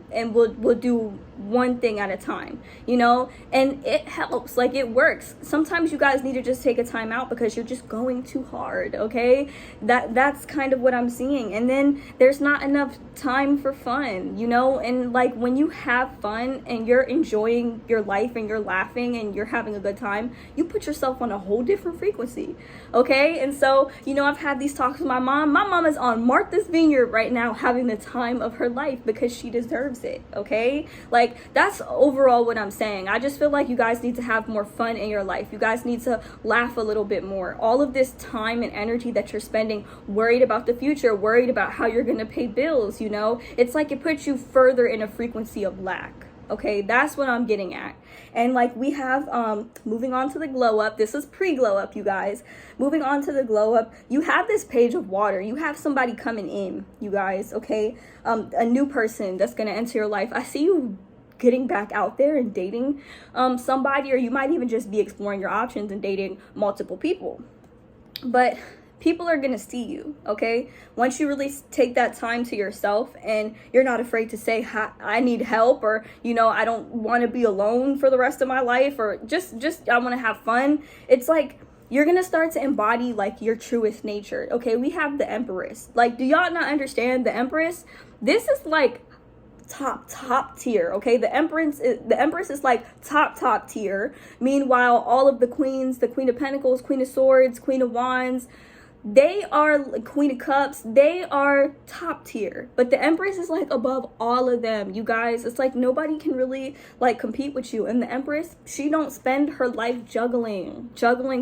and we'll do one thing at a time, you know, and it helps. Like, it works. Sometimes you guys need to just take a time out because you're just going too hard, okay? That's kind of what I'm seeing. And then there's not enough time for fun, you know. And like, when you have fun and you're enjoying your life and you're laughing and you're having a good time, you put yourself on a whole different frequency, okay? And so, you know, I've had these talks with my mom. My mom is on Martha's Vineyard right now having the time of her life because she deserves it, okay? Like, that's overall what I'm saying. I just feel like you guys need to have more fun in your life. You guys need to laugh a little bit more. All of this time and energy that you're spending worried about the future, worried about how you're going to pay bills, you know, it's like it puts you further in a frequency of lack. Okay, that's what I'm getting at. And like, we have moving on to the glow up. This is pre-glow up, you guys. Moving on to the glow up, you have this Page of Water. You have somebody coming in, you guys, okay? A new person that's going to enter your life. I see you getting back out there and dating somebody, or you might even just be exploring your options and dating multiple people. But people are gonna see you, okay? Once you really take that time to yourself and you're not afraid to say, I need help, or, you know, I don't want to be alone for the rest of my life, or just I want to have fun. It's like, you're gonna start to embody like your truest nature, okay? We have the Empress. Like, do y'all not understand the Empress? This is like top tier, okay? The Empress is like top tier. Meanwhile, all of the queens, the Queen of Pentacles, Queen of Swords, Queen of Wands, they are Queen of Cups, they are top tier. But the Empress is like above all of them, you guys. It's like nobody can really like compete with you. And the Empress, she don't spend her life juggling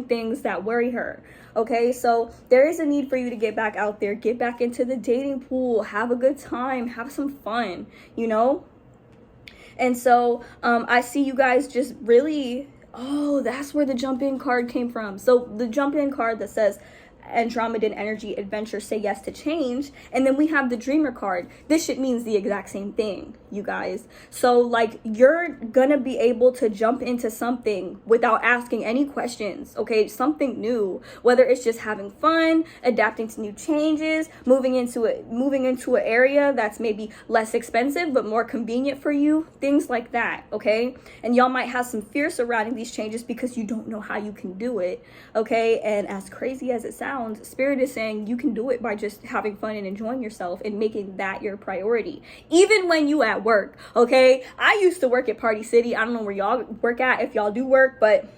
things that worry her, okay? So there is a need for you to get back out there, get back into the dating pool, have a good time, have some fun, you know? And so I see you guys just really, oh, that's where the jump in card came from. So the jump in card that says Andromedan energy, adventure, say yes to change. And then we have the dreamer card. This shit means the exact same thing, you guys. So like, you're gonna be able to jump into something without asking any questions, okay? Something new, whether it's just having fun, adapting to new changes, moving into an area that's maybe less expensive but more convenient for you, things like that, okay? And y'all might have some fear surrounding these changes because you don't know how you can do it, okay? And as crazy as it sounds, Spirit is saying you can do it by just having fun and enjoying yourself and making that your priority, even when you at work, okay? I used to work at Party City. I don't know where y'all work at, if y'all do work, but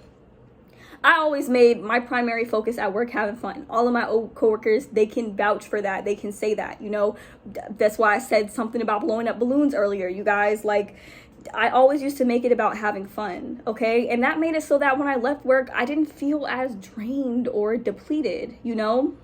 I always made my primary focus at work having fun. All of my old coworkers, they can vouch for that. They can say that, you know. That's why I said something about blowing up balloons earlier, you guys. Like, I always used to make it about having fun, okay? And that made it so that when I left work, I didn't feel as drained or depleted, you know?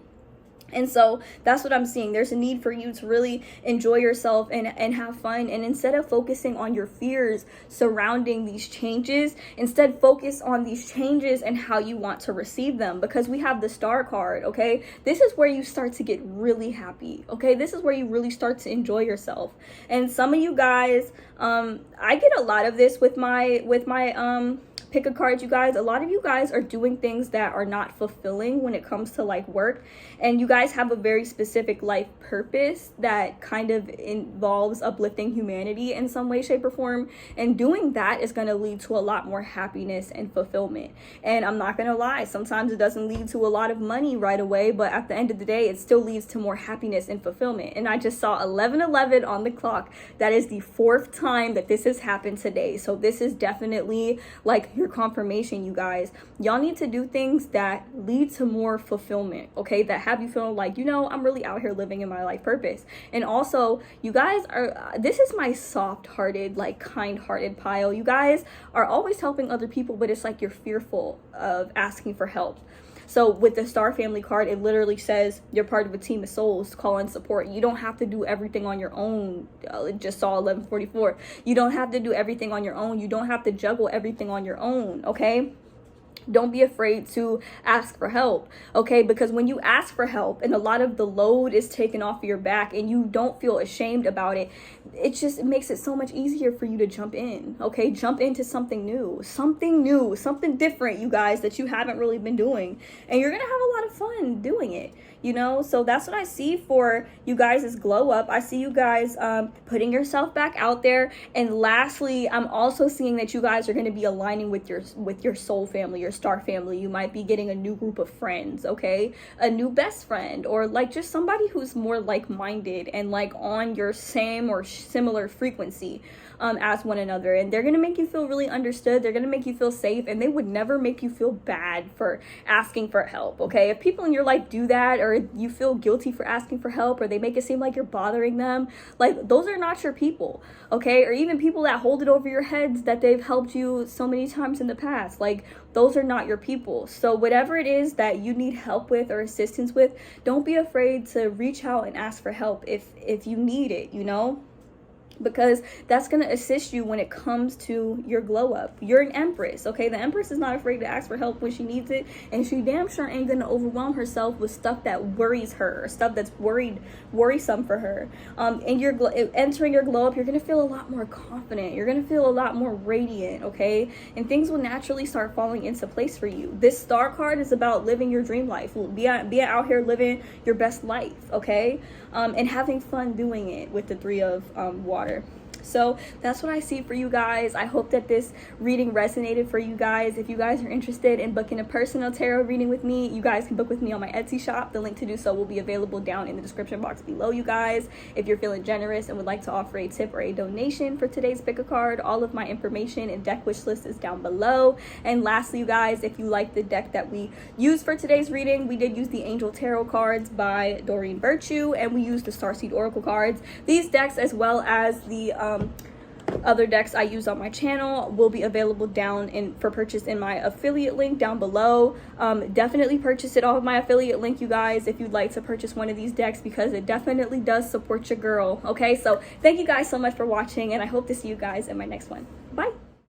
And so that's what I'm seeing. There's a need for you to really enjoy yourself and have fun. And instead of focusing on your fears surrounding these changes, instead focus on these changes and how you want to receive them. Because we have the Star card, okay? This is where you start to get really happy, okay? This is where you really start to enjoy yourself. And some of you guys, I get a lot of this with my pick a card, you guys. A lot of you guys are doing things that are not fulfilling when it comes to like work, and you guys have a very specific life purpose that kind of involves uplifting humanity in some way, shape, or form, and doing that is going to lead to a lot more happiness and fulfillment. And I'm not going to lie, sometimes it doesn't lead to a lot of money right away, but at the end of the day, it still leads to more happiness and fulfillment. And I just saw 11:11 on the clock. That is the 4th time that this has happened today. So this is definitely like your confirmation, you guys. Y'all need to do things that lead to more fulfillment, okay? That have you feeling like, you know, I'm really out here living in my life purpose. And also, you guys are, this is my soft-hearted, like kind-hearted pile. You guys are always helping other people, but it's like you're fearful of asking for help. So with the Star Family card, it literally says you're part of a team of souls, call and support. You don't have to do everything on your own. It just saw 11:44. You don't have to do everything on your own. You don't have to juggle everything on your own, okay? Don't be afraid to ask for help, okay? Because when you ask for help and a lot of the load is taken off of your back and you don't feel ashamed about it, it makes it so much easier for you to jump in, okay? Jump into something new, something different, you guys, that you haven't really been doing. And you're gonna have a lot of fun doing it, you know? So that's what I see for you guys' glow up. I see you guys putting yourself back out there. And lastly, I'm also seeing that you guys are gonna be aligning with your soul family, your Star family. You might be getting a new group of friends, okay? A new best friend, or like just somebody who's more like-minded and like on your same or similar frequency as one another. And they're gonna make you feel really understood. They're gonna make you feel safe, and they would never make you feel bad for asking for help, okay? If people in your life do that, or you feel guilty for asking for help, or they make it seem like you're bothering them, like, those are not your people, okay? Or even people that hold it over your heads that they've helped you so many times in the past, like, those are not your people. So whatever it is that you need help with or assistance with, don't be afraid to reach out and ask for help if you need it, you know? because that's going to assist you when it comes to your glow up. You're an empress, okay? The empress is not afraid to ask for help when she needs it, and she damn sure ain't going to overwhelm herself with stuff that worries her, or stuff that's worrisome for her. And you're entering your glow up, you're going to feel a lot more confident. You're going to feel a lot more radiant, okay? And things will naturally start falling into place for you. This star card is about living your dream life. Be out here living your best life, okay? And having fun doing it with the Three of Water. So that's what I see for you guys. I hope that this reading resonated for you guys. If you guys are interested in booking a personal tarot reading with me, you guys can book with me on my Etsy shop. The link to do so will be available down in the description box below, you guys. If you're feeling generous and would like to offer a tip or a donation for today's pick a card, all of my information and deck wish list is down below. And lastly, you guys, if you like the deck that we used for today's reading, we did use the Angel Tarot cards by Doreen Virtue, and we used the Starseed Oracle cards. These decks, as well as the other decks I use on my channel, will be available down for purchase in my affiliate link down below. Definitely purchase it off of my affiliate link, you guys, if you'd like to purchase one of these decks, because it definitely does support your girl. Okay, so thank you guys so much for watching, and I hope to see you guys in my next one. Bye.